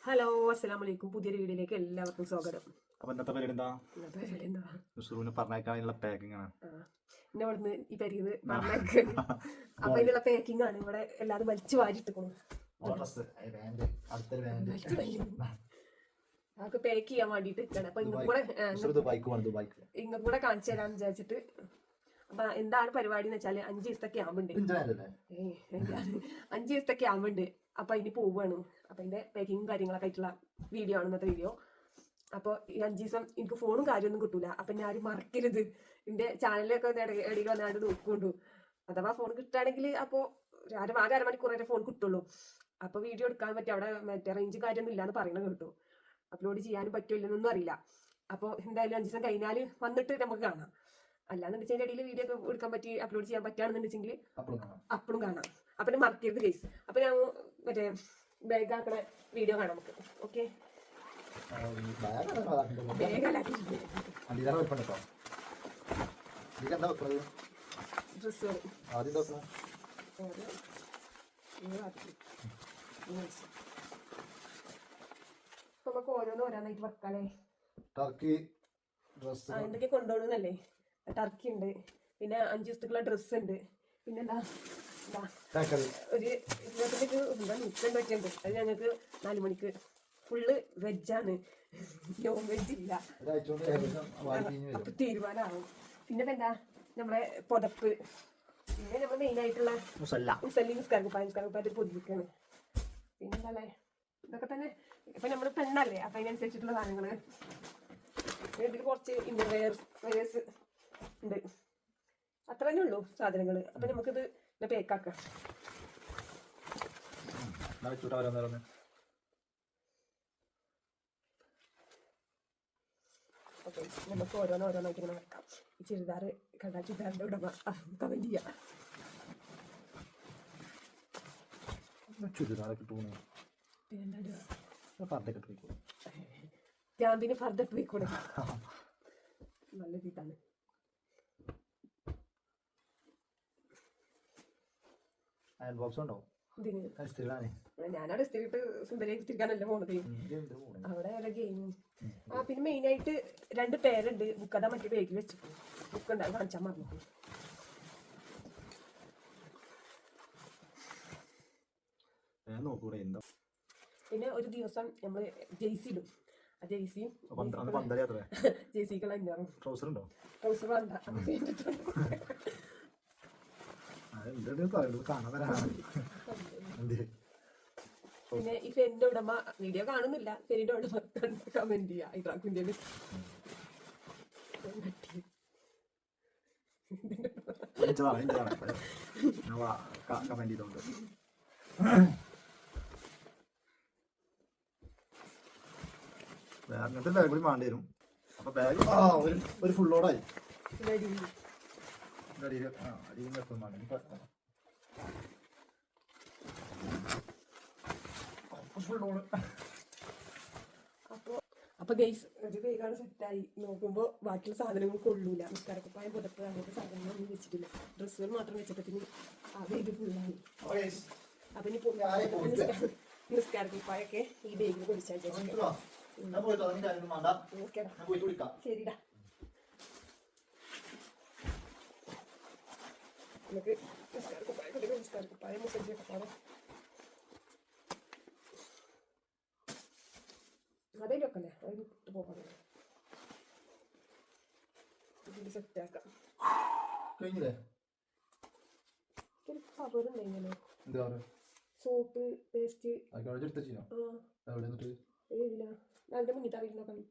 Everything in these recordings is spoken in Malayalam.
ഹലോ, അസ്സലാമു അലൈക്കും. പുതിയൊരു വീഡിയോയിലേക്ക് എല്ലാവർക്കും സ്വാഗതം. അപ്പൊ ഇന്നത്തെ പരിപാടി എന്താ? ഇന്നത്തെ പരിപാടി എന്താ? നുസ്രൂനെ പറഞ്ഞേക്കാനുള്ള പാക്കിംഗ് ആണ്. എന്നെ ഇവിടുന്ന് ഈ പരിന്ന് പറഞ്ഞേക്കാണ്. അപ്പൊ ഇതിനുള്ള പാക്കിംഗ് ആണ്. ഇവിടെ എല്ലാവരും വലിച്ചു വാരിട്ടിരിക്കുന്നു. അതൊക്കെ പാക്ക് ചെയ്യാൻ വേണ്ടിട്ട് നിൽക്കണം. അപ്പൊ ഇങ്ങ കൂടെ കാണിച്ചു തരാന്ന് വിചാരിച്ചിട്ട്. അപ്പൊ എന്താണ് പരിപാടി എന്ന് വെച്ചാല് 5 ദിവസത്തെ ക്യാമ്പുണ്ട്. 5 ദിവസത്തെ ക്യാമ്പുണ്ട്. അപ്പൊ അതിന് പോവുകയാണ്. അപ്പൊ അതിന്റെ പാക്കിങ്ങും കാര്യങ്ങളൊക്കെ ആയിട്ടുള്ള വീഡിയോ ആണ് ഇന്നത്തെ വീഡിയോ. അപ്പോൾ ഈ 5 ദിവസം എനിക്ക് ഫോണും കാര്യമൊന്നും കിട്ടൂല. അപ്പൊ ഞാൻ ആരും മറക്കരുത്. എന്റെ ചാനലിലൊക്കെ ഇടയിൽ വന്നാണ്ട് നോക്കുകൊണ്ടു. അഥവാ ഫോൺ കിട്ടുകയാണെങ്കിൽ അപ്പോൾ ആകെ അരമണിക്കൂർ വരെ ഫോൺ കിട്ടുള്ളൂ. അപ്പൊ വീഡിയോ എടുക്കാൻ പറ്റും. അവിടെ മറ്റേ റേഞ്ച് കാര്യമൊന്നും ഇല്ലാന്ന് പറയണത് കേട്ടു. അപ്ലോഡ് ചെയ്യാനും പറ്റില്ലെന്നൊന്നും അറിയില്ല. അപ്പോൾ എന്തായാലും 5 ദിവസം കഴിഞ്ഞാൽ വന്നിട്ട് നമുക്ക് കാണാം. അല്ലാന്നുണ്ടെങ്കിൽ ഇടയിൽ വീഡിയോ ഒക്കെ എടുക്കാൻ പറ്റി അപ്ലോഡ് ചെയ്യാൻ പറ്റുകയാണെന്നുണ്ടെങ്കിൽ അപ്പോഴും കാണാം. അപ്പൊ മറക്കരുത് കേസ്. അപ്പൊ ഞാൻ മറ്റേ ബാഗ് ആക്കണ വീഡിയോ കാണാം നമുക്ക്. ഓക്കെ, ഡ്രസ്സുകൾ നമുക്ക് ഓരോന്നായിട്ട് വെക്കാലേ. ടർക്കി ഡ്രസ് എന്തൊക്കെ കൊണ്ടുപോകുന്നല്ലേ. ടർക്കി ഉണ്ട്, പിന്നെ 5 ദിവസത്തേക്കുള്ള ഡ്രസ്സ് ഉണ്ട്, പിന്നെന്താ ഒരു 25 നിൽക്കാൻ പറ്റുന്നുണ്ട്. അത് ഞങ്ങൾക്ക് 4 മണിക്ക് ഫുള്ള് വെജാണ്, നോൺ വെജ് ഇല്ല. അപ്പൊ തീരുമാനമാവും. പിന്നെ എന്താ നമ്മളെ പുതപ്പ്, പിന്നെ നമ്മൾ മെയിൻ ആയിട്ടുള്ള മുസല്ലി നിസ്കാരക്കുപ്പായത്തിൽ പൊതിക്കാണ്. പിന്നെന്താ ഇതൊക്കെ തന്നെ. ഇപ്പൊ നമ്മള് പെണ്ണല്ലേ, അപ്പൊ അതിനനുസരിച്ചിട്ടുള്ള സാധനങ്ങള്. ഇതിൽ കുറച്ച് ഇന്നർവെയർസ് ഉണ്ട്. അത്ര തന്നെ ഉള്ളൂ സാധനങ്ങള്. അപ്പൊ നമുക്കിത് പേക്കാക്കാം. ഓക്കെ, നമുക്ക് ഓരോന്നായിട്ട് ഇങ്ങനെ വെക്കാം. ഈ ചുരിദാറ് കണ്ടാൽ ചുരിദാറിന്റെ ഉടമ കമന്റ് ചെയ്യാം. ക്യാമ്പിന് ഫർദ പോയിക്കൂടെ? നല്ല രീതിയാണ്. ഞാനവിടെ സ്ഥിരട്ട് സുന്ദരിയായിട്ട് തിരിക്കാനല്ല പോണത്. അവിടെ ഓരോ ഗെയിമും. പിന്നെ മെയിൻ ആയിട്ട് 2 പേരുണ്ട്. ബുക്ക് അതാ മറ്റേ ബാഗിൽ വെച്ചു. ബുക്ക് ഉണ്ടാവും, കാണിച്ചാൽ മറന്നു. പിന്നെ ഒരു ദിവസം നമ്മള് ജെയ്സി ഇടും. ആ ജെയ്സിയും ജെയ്സിക്കുള്ള ട്രൗസർ വേണ്ട. പിന്നെ ഈ ഫെരിന്റെ ഉടമ വീഡിയോ കാണുന്നില്ല. ഫെരിന്റെ ഉടമ കമന്റ് ചെയ്യാ. ഇറാഖിന്റെ അങ്ങനത്തെ ബാഗ് കൂടി വേണ്ടി വരും. അപ്പൊ ബാഗ് ഒരു ഫുള്ളോടായി. അപ്പൊ ഗൈസ് ഒരു ബാഗാണ് സെറ്റായി. നോക്കുമ്പോ ബാക്കിയുള്ള സാധനങ്ങൾ കൊള്ളൂല. നിസ്കാരക്കുപ്പായം, പുതപ്പ്, അങ്ങനത്തെ സാധനങ്ങളൊന്നും വെച്ചിട്ടില്ല. ഡ്രസ്സുകൾ മാത്രം വെച്ചപ്പത്തിന് ആ ബാഗ് ഫുള്ളായി. അപ്പൊ ഇനി നിസ്കാരക്കുപ്പായൊക്കെ ഈ ബാഗിൽ പൊടിച്ചാൽ ശരിടാ. നമുക്ക് നിസ്കാരക്കുപ്പായം മുസജ്ജൊക്കെ അതേലൊക്കെ അല്ലേ, അതിന് ഇട്ട് പോകാൻ ഇതിൽ സെറ്റാക്കാം. കവറുണ്ടായിങ്ങനെ സോപ്പ് പേസ്റ്റ് ഏതില്ല അതിന്റെ മുന്നിട്ട് അറിയുന്ന കളി.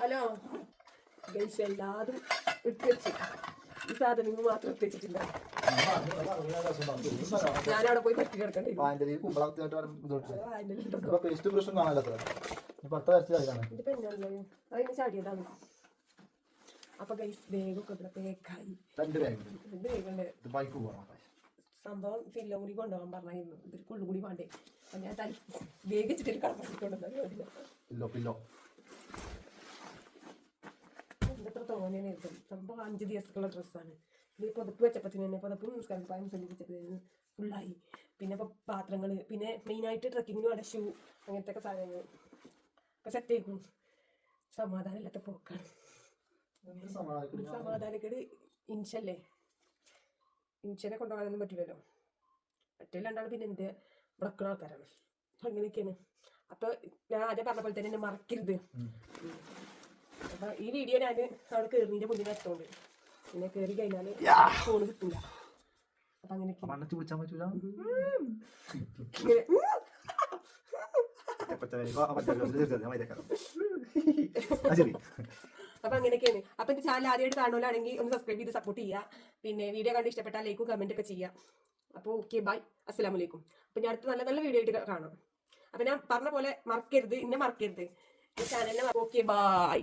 ഹലോ ഗൈസ്, എല്ലാതും ഇട്ട് വെച്ചു. ഈ സാധനങ്ങൾ മാത്രം ഇട്ട് വെച്ചിട്ടില്ല. ഞാനവിടെ പോയി തട്ടി കിടക്കണ്ടേ. അതിന് ചാടിയതാണ്. അപ്പൊ ഗൈസ് ബാഗൊക്കെ ഇവിടെ പേക്കായി. 2 ബാഗുണ്ട്. സംഭവം ഫില്ലും കൂടി കൊണ്ടുപോകാൻ പറഞ്ഞായിരുന്നു. ഇതൊരു കൊള്ളും കൂടി വേണ്ടേ. അപ്പൊ ഞാൻ ബാഗ് വെച്ചിട്ട് കടന്നിട്ടുണ്ടല്ലോ. എത്ര തോന്നിയാണ്. സംഭവം 5 ദിവസത്തേക്കുള്ള ഡ്രസ്സാണ്. ഈ പുതപ്പ് വെച്ചപ്പത്തിന് തന്നെ പുതപ്പും നിസ്കാരപ്പായും സഞ്ചരിച്ചപ്പോഴത്തേന് ഫുള്ളായി. പിന്നെ ഇപ്പോൾ പാത്രങ്ങൾ, പിന്നെ മെയിനായിട്ട് ട്രക്കിങ്ങിന് വേണ്ട ഷൂ, അങ്ങനത്തെ ഒക്കെ സാധനങ്ങൾ ഒക്കെ സെറ്റ് ആയിരിക്കും. സമാധാനമില്ലാത്ത പോക്കാണ്. സമാധാനക്കേട്. ഇൻഷല്ലേ, ഇൻഷനെ കൊണ്ടുപോകാനൊന്നും പറ്റില്ലല്ലോ. മറ്റേ രണ്ടാണ് പിന്നെ എൻ്റെ വിളക്കുന്ന ആൾക്കാരാണ്. അങ്ങനെയൊക്കെയാണ്. അപ്പോൾ ഞാൻ ആദ്യം പറഞ്ഞ പോലെ തന്നെ എന്നെ മറക്കരുത്. അപ്പോൾ ഈ വീഡിയോ ഞാൻ അവിടെ കയറിൻ്റെ മുന്നിൽ എത്തോണ്ട്, പിന്നെ കയറി കഴിഞ്ഞാൽ ഫോണ് കിട്ടില്ല. അപ്പം അങ്ങനെയൊക്കെ അപ്പൊ അങ്ങനെയൊക്കെയാണ്. അപ്പൊ എന്റെ ചാനൽ ആദ്യമായിട്ട് കാണുന്നവരാണെങ്കിൽ ഒന്ന് സബ്സ്ക്രൈബ് ചെയ്ത് സപ്പോർട്ട് ചെയ്യുക. പിന്നെ വീഡിയോ കണ്ട് ഇഷ്ടപ്പെട്ടാൽ ലൈക്കും കമന്റ് ഒക്കെ ചെയ്യുക. അപ്പോൾ ഓക്കെ, ബൈ, അസ്സലാമു അലൈക്കും. അപ്പൊ ഞാൻ അടുത്ത നല്ല നല്ല വീഡിയോ ആയിട്ട് കാണാം. അപ്പൊ ഞാൻ പറഞ്ഞ പോലെ മറക്കരുത്, ഇന്നെ മറക്കരുത്, ഈ ചാനലിനെ. Okay, by.